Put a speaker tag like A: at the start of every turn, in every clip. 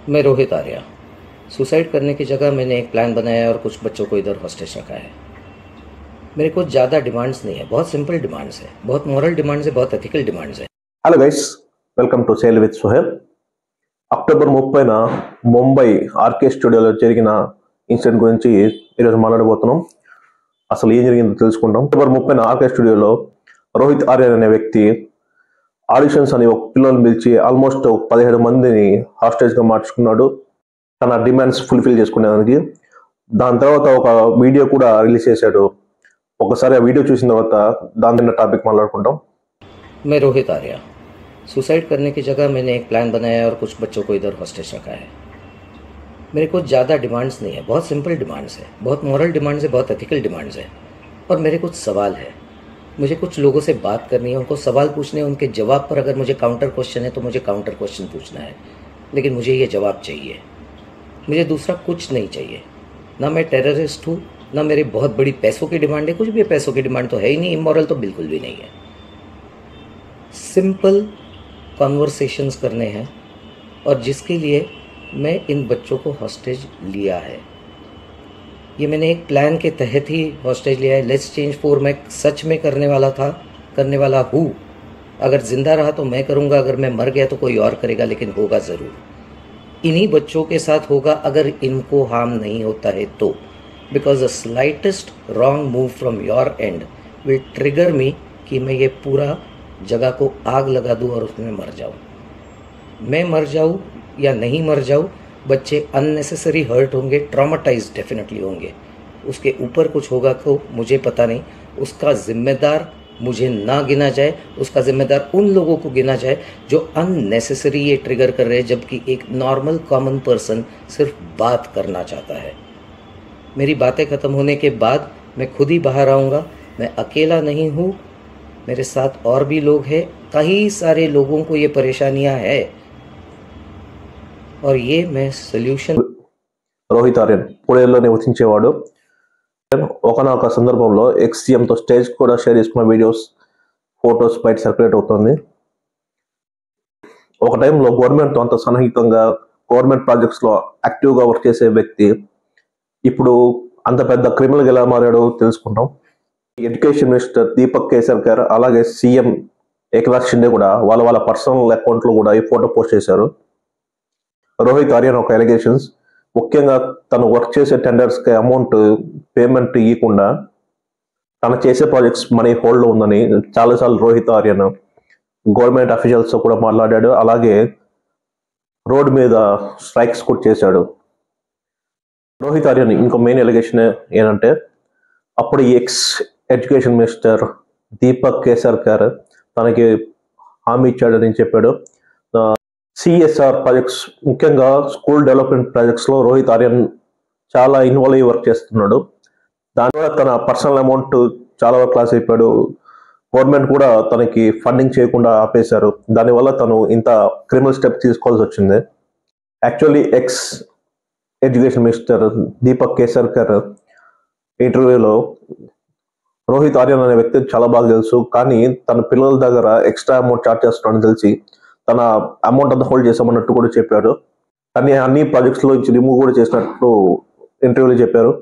A: मैं रोहित आर्या। सुसाइड करने की जगह मैंने एक प्लान बनाया और कुछ बच्चों को इधर हॉस्टेज रखा है। मेरे को ज़्यादा डिमांड्स नहीं है, बहुत सिंपल डिमांड्स है, बहुत मॉरल डिमांड्स है, बहुत एथिकल डिमांड्स है।
B: Hello guys, welcome to sale with Suhel. October 30న ముంబై ఆర్కే స్టూడియోలో జరిగిన ఇన్సిడెంట్ గురించి ఈరోజు మాట్లాడబోతున్నాం. అసలు ఏం జరిగిందో తెలుసుకుంటాం. అక్టోబర్ 30న ఆర్కే స్టూడియోలో రోహిత్ ఆర్యన్ అనే వ్యక్తి ఆడిషన్స్ అని ఒక పిల్లల్ని పిలిచి ఆల్మోస్ట్ 17 మందిని హాస్టేజ్గా మార్చుకున్నాడు తన డిమాండ్స్ ఫుల్ఫిల్ చేసుకునేదానికి. దాని తర్వాత ఒక వీడియో కూడా రిలీజ్ చేశాడు. ఒకసారి ఆ వీడియో చూసిన తర్వాత దాని టాపిక్ మాట్లాడుకుంటాం.
A: मैं रोहित आर्या। सुसाइड करने की जगह मैंने एक प्लान बनाया और कुछ बच्चों को इधर हॉस्टेज रखा है। मेरे को ज़्यादा डिमांड्स नहीं है, बहुत सिंपल डिमांड्स है, बहुत मॉरल डिमांड्स है, बहुत एथिकल डिमांड्स है। और मेरे कुछ सवाल है, मुझे कुछ लोगों से बात करनी है, उनको सवाल पूछने हैं, उनके जवाब पर अगर मुझे काउंटर क्वेश्चन है तो मुझे काउंटर क्वेश्चन पूछना है। लेकिन मुझे ये जवाब चाहिए, मुझे दूसरा कुछ नहीं चाहिए। ना मैं टेररिस्ट हूँ, ना मेरी बहुत बड़ी पैसों की डिमांड है, कुछ भी पैसों की डिमांड तो है ही नहीं, इमोरल तो बिल्कुल भी नहीं है। सिंपल कॉन्वर्सेशंस करने हैं और जिसके लिए मैं इन बच्चों को हॉस्टेज लिया है। ये मैंने एक प्लान के तहत ही हॉस्टेज लिया है। लेट्स चेंज 4 मैं सच में करने वाला हूँ। अगर ज़िंदा रहा तो मैं करूँगा, अगर मैं मर गया तो कोई और करेगा, लेकिन होगा ज़रूर। इन्हीं बच्चों के साथ होगा अगर इनको हार्म नहीं होता है तो। Because the slightest wrong move from your end will trigger me कि मैं ये पूरा जगह को आग लगा दूँ और उसमें मर जाऊँ। मैं मर जाऊँ या नहीं मर जाऊँ, बच्चे अननेसेसरी हर्ट होंगे, ट्रॉमाटाइज डेफिनेटली होंगे। उसके ऊपर कुछ होगा तो मुझे पता नहीं। उसका जिम्मेदार मुझे ना गिना जाए, उसका जिम्मेदार उन लोगों को गिना जाए जो अननेसेसरी ये ट्रिगर कर रहे हैं, जबकि एक नॉर्मल कॉमन पर्सन सिर्फ बात करना चाहता है। मेरी बातें ख़त्म होने के बाद मैं खुद ही बाहर आऊँगा। मैं अकेला नहीं हूँ, मेरे साथ और भी लोग हैं। कई सारे लोगों को ये परेशानियां है और ये मैं सొల్యూషన్.
B: రోహిత్ ఆర్యన్ పుణేలో నివసించేవాడు. ఒకనొక సందర్భంలో ఎక్స్సీఎంతో స్టేజ్ కూడా షేర్ చేసుకున్న వీడియోస్, ఫొటోస్ బయట సర్క్యులేట్ అవుతుంది. ఒక టైంలో గవర్నమెంట్తో అంత సన్నిహితంగా గవర్నమెంట్ ప్రాజెక్ట్స్లో యాక్టివ్గా వర్క్ చేసే వ్యక్తి ఇప్పుడు అంత పెద్ద క్రిమినల్గా ఎలా మారాడో తెలుసుకుంటాం. ఎడ్యుకేషన్ మినిస్టర్ దీపక్ కేసర్కర్ అలాగే సీఎం ఏకనాథ్ షిండే కూడా వాళ్ళ పర్సనల్ అకౌంట్లో కూడా ఈ ఫోటో పోస్ట్ చేశారు. రోహిత్ ఆర్యన్ ఒక ఎలిగేషన్స్, ముఖ్యంగా తను వర్క్ చేసే టెండర్స్కి అమౌంట్ పేమెంట్ ఇవ్వకుండా తను చేసే ప్రాజెక్ట్స్ మనీ హోల్డ్లో ఉందని చాలాసార్లు రోహిత్ ఆర్యన్ గవర్నమెంట్ అఫీషియల్స్తో కూడా మాట్లాడాడు. అలాగే రోడ్ మీద స్ట్రైక్స్ కూడా చేశాడు. రోహిత్ ఆర్యన్ ఇంకో మెయిన్ ఎలిగేషన్ ఏంటంటే, అప్పుడు X education minister Deepak Kesarkar తనకి హామీ ఇచ్చాడని చెప్పాడు. సిఎస్ఆర్ ప్రాజెక్ట్స్, ముఖ్యంగా స్కూల్ డెవలప్మెంట్ ప్రాజెక్ట్స్లో రోహిత్ ఆర్యన్ చాలా ఇన్వాల్వ్ అయ్యి వర్క్ చేస్తున్నాడు. దానివల్ల తన పర్సనల్ అమౌంట్ చాలా వరకు లాస్ అయిపోయాడు. గవర్నమెంట్ కూడా తనకి ఫండింగ్ చేయకుండా ఆపేశారు. దానివల్ల తను ఇంత క్రిమినల్ స్టెప్ తీసుకోవాల్సి వచ్చింది. Actually X education minister Deepak Kesarkar ఇంటర్వ్యూలో రోహిత్ ఆర్యన్ అనే వ్యక్తి చాలా బాగా తెలుసు, కానీ తన పిల్లల దగ్గర ఎక్స్ట్రా అమౌంట్ చార్జ్ చేస్తున్నాడని తెలిసి తన అమౌంట్ అంతా హోల్డ్ చేసామన్నట్టు కూడా చెప్పాడు. కానీ అన్ని ప్రాజెక్ట్స్లో నుంచి రిమూవ్ కూడా చేసినట్టు ఇంటర్వ్యూలో చెప్పారు.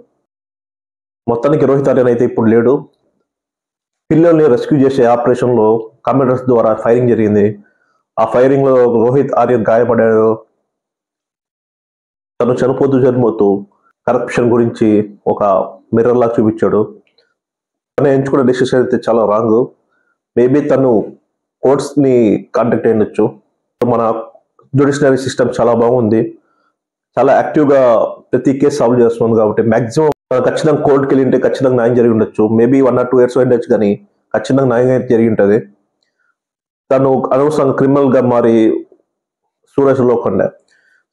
B: మొత్తానికి రోహిత్ ఆర్యన్ అయితే ఇప్పుడు లేడు. పిల్లల్ని రెస్క్యూ చేసే ఆపరేషన్లో కమాండర్స్ ద్వారా ఫైరింగ్ జరిగింది. ఆ ఫైరింగ్లో రోహిత్ ఆర్యన్ గాయపడ్డాడు. తను చనిపోతూ కరప్షన్ గురించి ఒక మిర్రర్ లాగా చూపించాడు. తను ఎంచుకున్న డెసిషన్ అయితే చాలా రాంగ్. మేబీ తను కోర్ట్స్ని కాంటాక్ట్ అయ్యొచ్చు. మన జ్యుడిషియరీ సిస్టమ్ చాలా బాగుంది, చాలా యాక్టివ్గా ప్రతి కేసు సాల్వ్ చేస్తుంది. కాబట్టి మ్యాక్సిమం ఖచ్చితంగా కోర్టుకి వెళ్ళి ఉంటే ఖచ్చితంగా న్యాయం జరిగి ఉండొచ్చు. మేబీ 1 or 2 years ఉండొచ్చు, కానీ ఖచ్చితంగా న్యాయం అయితే జరిగి ఉంటుంది. తను అనవసరంగా క్రిమినల్గా మారి సురేష్ లోఖండే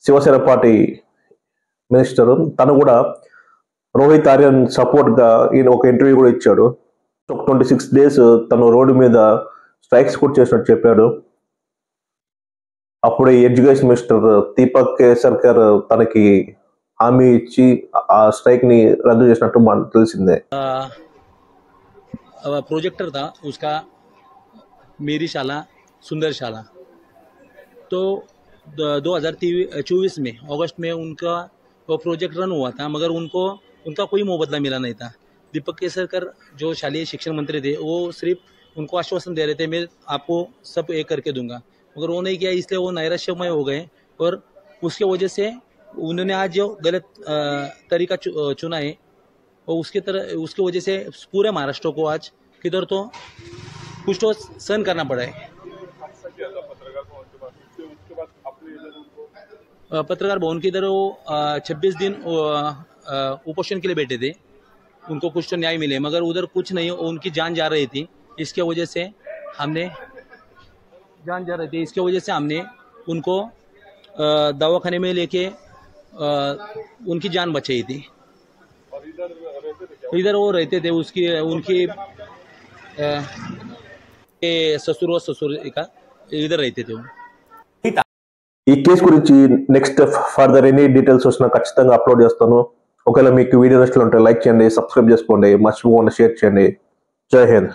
B: శివసేన పార్టీ మినిస్టర్, తను కూడా రోహిత్ ఆర్యన్ సపోర్ట్గా ఈయన ఒక ఇంటర్వ్యూ కూడా ఇచ్చాడు. 26 days తను రోడ్డు మీద స్ట్రైక్స్ కూడా చేసినట్టు చెప్పాడు. అప్పుడు ఎడ్యుకేషన్ మినిస్టర్ దీపక్ కేసర్కర్ తనకి హామీ ఇచ్చి ఆ స్ట్రైక్ని రద్దు చేసినట్టు మనకు తెలిసిందే.
C: प्रोजेक्टर था उसका, मेरी शाला सुंदर शाला, तो 2024 में अगस्त में उनका वो प्रोजेक्ट रन हुआ था, मगर उनका कोई मुआवजा मिला नहीं था। दीपक केसरकर जो शालेय शिक्षण मंत्री थे, वो सिर्फ उनको आश्वासन दे रहे थे, मैं आपको सब एक करके दूंगा, मगर वो नहीं किया, इसलिए वो नैराश्यमय हो गए। और उसके वजह से उन्होंने आज जो गलत तरीका चुना है, और उसकी वजह से पूरे महाराष्ट्र को आज किधर तो कुछ तो सहन करना पड़ा है। पत्रकार भवन की इधर वो 26 दिन उपोषण के लिए बैठे थे, उनको कुछ तो न्याय मिले, मगर उधर कुछ नहीं, उनकी जान जा रही थी। इसके वजह से हमने उनको दवाखाने में लेके उनकी जान बचाई थी। इधर वो रहते थे, उनकी ससुर का इधर रहते थे वो।
B: ఈ కేసు గురించి నెక్స్ట్ ఫర్దర్ ఎనీ డీటెయిల్స్ వచ్చినా ఖచ్చితంగా అప్లోడ్ చేస్తాను. ఒకవేళ మీకు వీడియో నచ్చినట్లయితే లైక్ చేయండి, సబ్స్క్రైబ్ చేసుకోండి, మర్చిపోకుండా షేర్ చేయండి. జై హింద్.